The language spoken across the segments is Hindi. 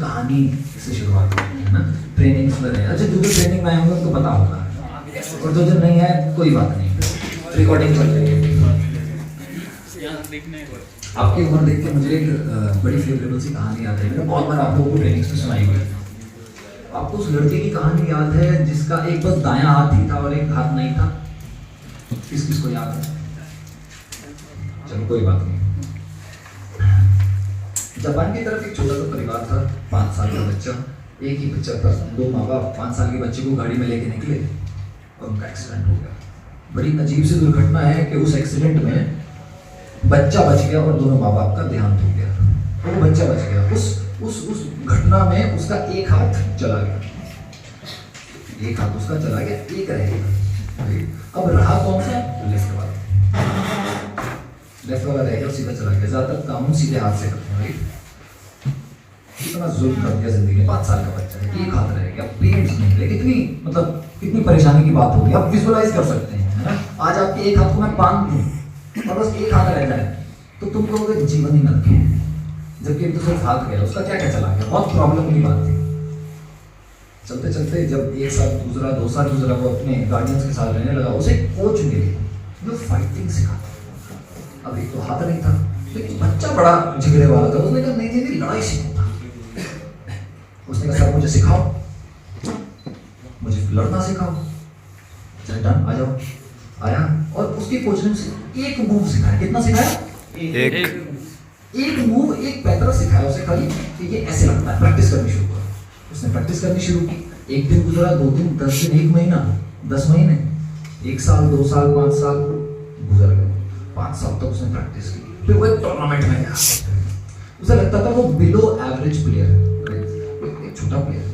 कहानी से शुरुआत होती है ना, ट्रेनिंग में है। अच्छा, जो जो ट्रेनिंग में आए होंगे उनको पता होगा, और जो जो नहीं है कोई बात नहीं, रिकॉर्डिंग चल रही है। आपकी उम्र देख के मुझे एक बड़ी फेवरेबल सी कहानी याद है, मैंने बहुत बार आप लोगों को ट्रेनिंग्स में सुनाई हुई। आपको उस लड़के की कहानी याद है जिसका एक बस दायां हाथ ही था और एक हाथ नहीं था? किस किस को याद है? चलो कोई बात नहीं। जापान की तरफ एक छोटा सा परिवार था, 5 साल का बच्चा, एक ही बच्चा था। 2 माँ बाप 5 साल के बच्चे को गाड़ी में लेके निकले और उनका एक्सीडेंट हो गया। बड़ी अजीब सी दुर्घटना है कि उस एक्सीडेंट में बच्चा बच गया और दोनों माँ बाप का देहांत हो गया। वो बच्चा बच गया, उस घटना में उसका एक हाथ चला गया, एक हाथ उसका चला गया, एक रह गया। अब रहा कौन सा? लेफ्ट वाला, लेफ्ट वाला रह गया, सीधा चला गया। ज्यादातर काम सीधे हाथ से करते हैं। इतना जुल्म कर दिया जिंदगी में, 5 साल का बच्चा है, एक हाथ रह गया, पेरेंट्स निकले, कितनी परेशानी की बात होगी। आप विजुअलाइज कर सकते हैं, है ना? आज आपके एक हाथ को मैं बांध दूं और बस एक हाथ रह जाए तो तुम कहोगे जीवन ही नरक है, जबकि एक दूसरे हाथ गया, उसका क्या क्या चला गया, बहुत प्रॉब्लम की बात थी। चलते चलते जब 1 साल गुजरा, 2 साल गुजरा, वो अपने गार्डियंस के साथ रहने लगा। उसे कोच मिले जो फाइटिंग सिखाता। अब एक तो हाथ नहीं था, लेकिन बच्चा बड़ा झगड़े वाला था। उसने कहा नहीं लड़ाई सीखूंगा। उसने कहा सर मुझे सिखाओ, मुझे लड़ना सिखाओ। चल डन, आ जाओ। आया और उसके कोच ने उसे एक मूव सिखाया। कितना सिखाया? एक मूव, एक पैतरा सिखाया उसे खाली कि ये ऐसे लगता है। प्रैक्टिस करनी शुरू करो। उसने प्रैक्टिस करनी शुरू की। 1 दिन गुजरा, 2 दिन, 10 दिन, 1 महीना, 10 महीने, 1 साल, 2 साल, 5 साल गुजर गए। 5 साल तक उसने प्रैक्टिस की। फिर वो एक टूर्नामेंट में गया। उसे लगता था वो बिलो एवरेज प्लेयर, एक छोटा प्लेयर।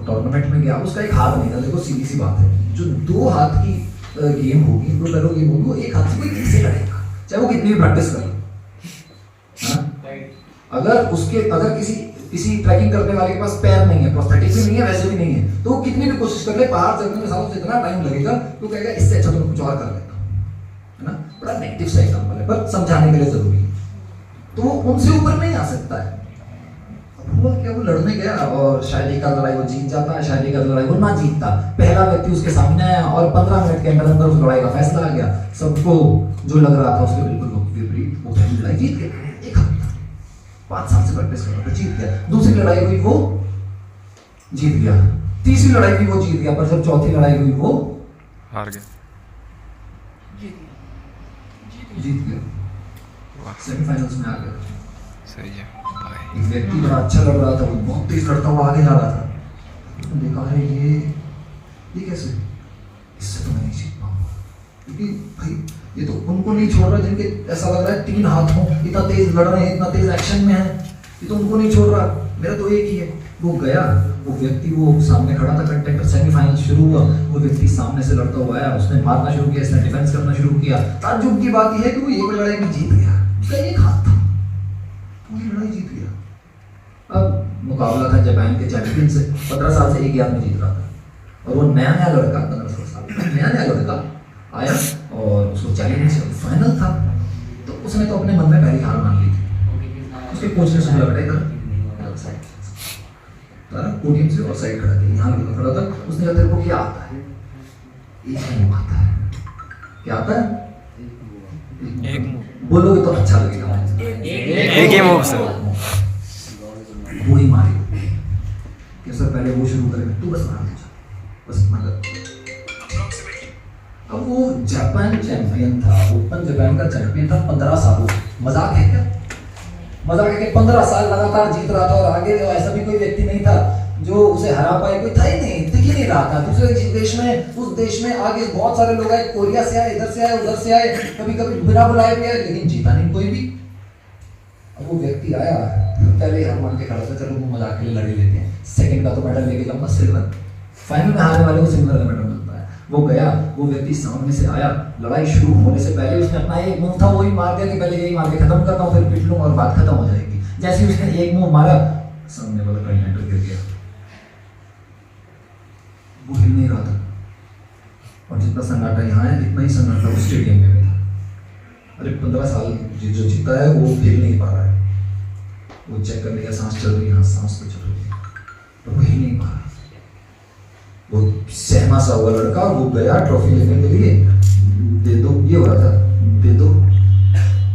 टूर्नामेंट में गया, उसका एक हाथ नहीं था। देखो सीधी सी बात है, जो 2 हाथ की गेम होगी, 2 पैरों गेम होगी, वो एक हाथ से कोई कैसे लड़ेगा, चाहे वो कितनी भी प्रैक्टिस कर ले। अगर किसी ट्रैकिंग करने वाले के पास पैर नहीं है, प्रोस्थेटिक भी नहीं है, वैसे भी नहीं है, तो वो कितनी भी कोशिश कर ले, पहाड़ चढ़ने में सालों से इतना टाइम लगेगा तो कहेगा इससे अच्छा तो मैं कुछ और कर लेता हूँ, है ना? बड़ा नेगेटिव सा एग्जांपल है, पर समझाने के लिए जरूरी है। तो वो उनसे ऊपर नहीं आ सकता है। हुआ क्या, वो लड़ने गया और शायद एक लड़ाई वो जीत जाता है, शायद एक लड़ाई वो ना जीतता। पहला व्यक्ति उसके सामने आया और 15 मिनट के अंदर अंदर उस लड़ाई का फैसला आ गया। सबको जो लग रहा था उसके बिल्कुल विपरीत, वो पहली लड़ाई जीत गया। एक हफ्ता 5 साल से प्रैक्टिस कर रहा था, जीत गया। दूसरी लड़ाई हुई, वो जीत गया। तीसरी लड़ाई भी वो जीत गया, पर जब चौथी लड़ाई हुई वो हार गया, जीत गया, सेमीफाइनल्स में आ गया। सही है। एक व्यक्ति बड़ा अच्छा लग रहा था, वो बहुत तेज लड़ता हुआ आगे जा रहा था। तो देखा है ये कैसे, इससे तो मैं नहीं जीत पाऊंगा, क्योंकि भाई ये तो उनको नहीं छोड़ रहा जिनके ऐसा लग रहा है 3 हाथ हों, इतना तेज लड़ रहे हैं, इतना तेज एक्शन में है, ये तो उनको नहीं छोड़ रहा, मेरा तो एक ही है। वो गया, वो व्यक्ति वो सामने खड़ा था, कंटेक्टर, सेमीफाइनल शुरू हुआ, वो व्यक्ति सामने से लड़ता हुआ आया, उसने मारना शुरू किया, इसने डिफेंस करना शुरू किया। ताज्जुब की बात यह है कि वो एक लड़ाई में जीत गया, उसका एक हाथ था, पूरी लड़ाई जीत गया। अब मुकाबला था जापान के चैंपियन से, 15 साल से एक ही आदमी जीत रहा था, और वो नया लड़का, 15 साल का नया लड़का आया और उसको चैलेंज, फाइनल था, तो उसने तो अपने मन में पहली हार मान ली थी। उसके कोच ने सुना, बेटा इधर पोडियम से और साइड खड़ा था, यहाँ खड़ा था। उसने कहा तेरे को क्या आता है? एक मूव आता है। क्या आता है? एक मूव। बोलोगे तो अच्छा लगेगा, एक ही मूव से वो ही मारे कि सर पहले वो शुरू करेगा, तू बस मार दे, बस मदद। अब वो जापान चैंपियन था, ओपन जापान का चैंपियन था, 15 सालों। मजाक है क्या? मजाक है कि 15 साल लगातार जीत रहा था और आगे ऐसा भी कोई व्यक्ति नहीं था जो उसे हरा पाए, कोई था ही नहीं, दिख ही नहीं रहा था। दूसरे देश में, उस देश में आगे बहुत सारे लोग आए, कोरिया से आए, इधर से आए, उधर से आए, कभी कभी बिना बुलाए भी आए, लेकिन जीता नहीं कोई भी। अब वो व्यक्ति आया, पहले हम मान के खड़ा था, चलो वो मजाक के लिए लड़ लेते हैं, सेकंड का तो मेडल लेके जाऊंगा, सिल्वर। फाइनल में हारने वाले को सिल्वर का मेडल मिलता है। वो गया, वो व्यक्ति सामने से आया, लड़ाई शुरू होने से पहले उसने अपना एक मूव था वही मार दिया कि पहले यही मार के खत्म करता हूँ, फिर पिट लूंगा और बात खत्म हो जाएगी। जैसे उसने एक मूव मारा, सामने वाला कंटेंटर गिर गया, वो हिल नहीं रहा था, और जितना सन्नाटा यहाँ है इतना ही सन्नाटा उस स्टेडियम में भी था। अरे 15 साल जो जीता है वो हिल नहीं पा रहा है। वो चेक कर लिया सांस चल रही है, हाँ सांस तो चल रही है, पर वो ही नहीं पा रहा। वो सहमा सा हुआ लड़का, वो गया ट्रॉफी लेने के लिए, दे दो, ये हो रहा था, दे दो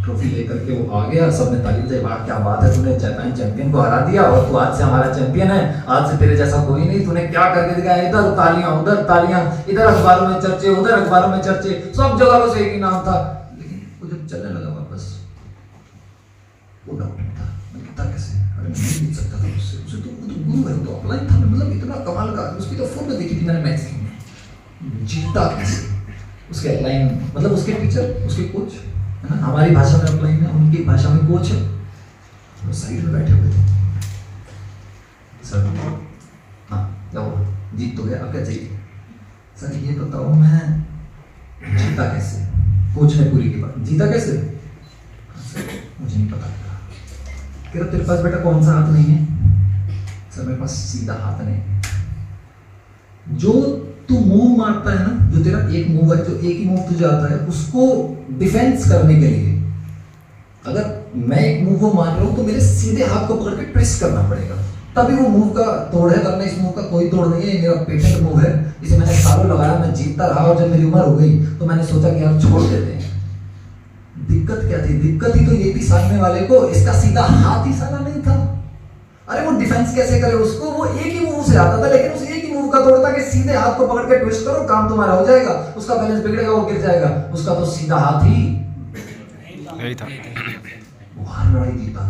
ट्रॉफी लेकर के वो आ गया। सबने ताली बजाई, वाह क्या बात है, तूने जापान चैंपियन को हरा दिया और तू आज से हमारा चैंपियन है, आज से तेरे जैसा कोई नहीं, तूने क्या करके दिखाया। इधर तालियां, उधर तालियां, इधर अखबारों में चर्चे, उधर अखबारों में चर्चे, सब जगह बस एक ही नाम था। लेकिन वो जब चलने लगा वापस, वो डाउट था, मैं कितना कैसे, अरे मैं नहीं जीत सकता था उससे, उसे तो गुरु है, तो अपलाइन था, मतलब इतना कमाल का। उसकी तो फोटो देखी थी मैंने मैच में, जीता कैसे, उसके अपलाइन, मतलब उसके टीचर, उसके कोच है ना, हमारी भाषा में अपलाइन है, उनकी भाषा में कोच है, वो साइड में बैठे हुए थे। सर हाँ क्या हुआ, जीत तो गया, अब क्या चाहिए। सर ये बताओ मैं जीता कैसे। कोच ने पूरी की बात, जीता कैसे। सर मुझे नहीं पता। कह रहा तेरे पास बेटा कौन सा हाथ नहीं है। सर मेरे पास सीधा हाथ नहीं है। जो तू मूव मारता है ना, जो तेरा एक मूव है, जो एक ही मूव तुझे आता है, उसको डिफेंस करने के लिए अगर मैं एक मूव को मार रहा हूं तो मेरे सीधे हाथ को पकड़ के ट्विस्ट करना पड़ेगा, तभी वो मूव का तोड़ है। वरना इस मूव का कोई तोड़ नहीं है, ये मेरा पेटेंट मूव है, इसे मैंने सालों लगाया, मैं जीतता रहा, और जब मेरी उम्र हो गई तो मैंने सोचा कि यार छोड़ देते हैं। दिक्कत क्या थी, दिक्कत ही तो ये थी सामने वाले को इसका सीधा हाथ ही साला नहीं था। अरे वो डिफेंस कैसे करे, उसको वो एक ही मूव से आता था, लेकिन उस एक ही मूव का तोड़ता कि सीधे हाथ को पकड़ के ट्विस्ट करो, काम तुम्हारा हो जाएगा, उसका बैलेंस बिगड़ेगा, वो गिर जाएगा। उसका तो सीधा हाथ ही यही था। वो हर लड़ाई जीता।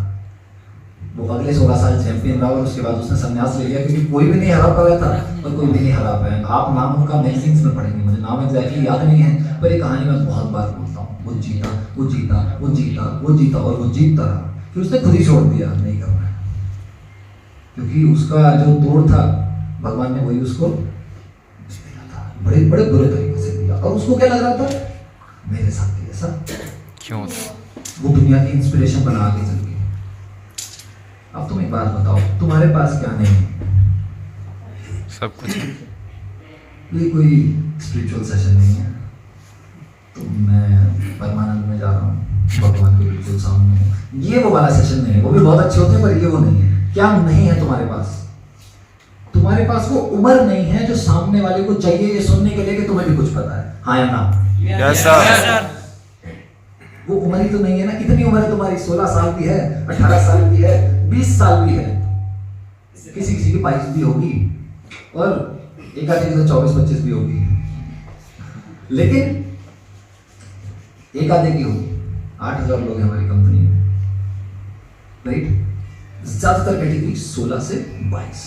वो अगले 16 साल चैंपियन रहा और उसके बाद उसने संन्यास ले लिया, क्योंकि कोई भी नहीं हरा पाया था और कोई भी नहीं हरा पाया। आप नाम उनका मैगजीन्स में पढ़ेंगे, मुझे नाम एग्जैक्टली याद नहीं है, पर ये कहानी मैं बहुत बार बोलता हूँ। वो जीता, वो जीता, वो जीता, वो जीता और वो जीतता रहा। फिर उसने खुद ही छोड़ दिया, नहीं करना, क्योंकि उसका जो तोड़ था भगवान ने वही उसको दिया था, बड़े बड़े बुरे तरीके से दिया। और उसको क्या लग रहा था, मेरे साथ भी ऐसा क्यों था। वो दुनिया की इंस्पिरेशन बना के चल गई। अब तुम एक बात बताओ, तुम्हारे पास क्या नहीं है। सब कुछ। ये कोई स्पिरिचुअल सेशन नहीं है, तो मैं परमानंद में जा रहा हूँ, भगवान के बिल्कुल सामने। ये वो वाला सेशन नहीं है, वो भी बहुत अच्छे होते हैं, पर ये वो नहीं है। क्या नहीं है तुम्हारे पास, तुम्हारे पास वो उम्र नहीं है जो सामने वाले को चाहिए ये सुनने के लिए कि तुम्हें भी कुछ पता है, हाँ या ना। Yes sir. वो उम्र ही तो नहीं है ना। कितनी उम्र है तुम्हारी, 16 साल की है, 18 साल की है, 20 साल भी है, किसी किसी की 22 भी होगी, और एक आदमी तो 24-25 भी होगी, लेकिन एक आधे की होगी। 8,000 लोग हैं हमारी कंपनी में, राइट। ज्यादातर कैटेगरी 16 से 22।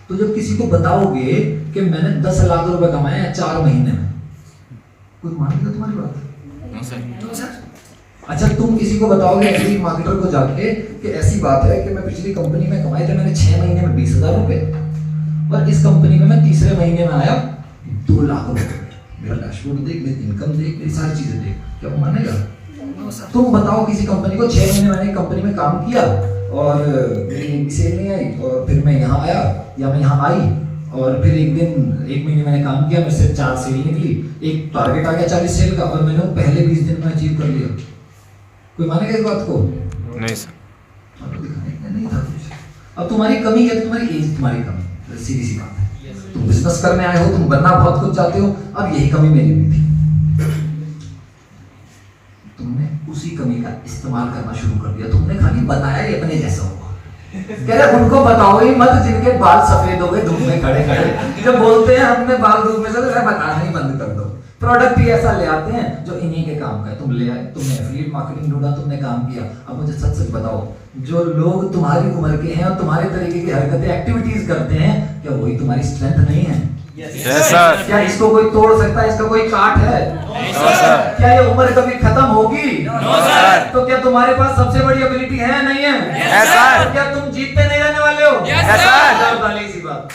तो जब किसी को बताओगे कि मैंने 10 लाख रुपए कमाए हैं 4 महीने में, कोई मानेगा तुम्हारी बात? अच्छा तुम किसी को बताओगे ऐसे मार्केटर को जाके कि ऐसी बात है कि मैं पिछली कंपनी में कमाए थे मैंने 6 महीने में 20,000 रुपए, और इस कंपनी में मैं तीसरे महीने में आया 2 लाख रुपए, मेरा डैशबोर्ड देख, मेरी इनकम देख, मेरी सारी चीजें देख, क्या वो मानेगा? तुम बताओ किसी कंपनी को 6 महीने मैंने कंपनी में काम किया और मेरी सेल नहीं आई, और फिर मैं यहाँ आया या मैं यहाँ आई, और फिर एक महीने मैंने काम किया, मेरे से 4 सेल निकली, एक टारगेट आ गया 40 सेल का, और मैंने वो पहले 20 दिन में अचीव कर लिया। कोई मानेगा इस बात को? नहीं सर। आपको दिखाने नहीं था कुछ। अब तुम्हारी कमी है, तुम्हारी एज तुम्हारी कमी, सीधी सी बात है। तुम बिजनेस करने आए हो, तुम बनना बहुत कुछ चाहते हो, अब यही कमी मेरी भी थी। तुमने उसी कमी का इस्तेमाल करना शुरू कर दिया, तुमने खाली बताया ही अपने जैसा होगा। कह रहे उनको बताओ ही मत जिनके बाल सफेद हो गए धूप में खड़े खड़े, जब बोलते हैं हमने बाल धूप में से, तो बताना ही बंद कर दो। प्रोडक्ट ही ऐसा ले आते हैं जो इन्हीं के काम का है। तुम ले आए, तुमने एफिलिएट मार्केटिंग ढूंढा, तुमने काम किया। अब मुझे सच सच बताओ, जो लोग तुम्हारी उम्र के हैं और तुम्हारे तरीके की हरकतें एक्टिविटीज करते हैं, क्या वही तुम्हारी स्ट्रेंथ नहीं है? Yes sir. क्या इसको कोई तोड़ सकता है? इसका कोई काट है? No sir. क्या ये उम्र कभी खत्म होगी? No sir. तो क्या तुम्हारे पास सबसे बड़ी एबिलिटी है, नहीं है? Yes sir. क्या तुम जीतते नहीं रहने वाले हो? Yes sir. इसी बात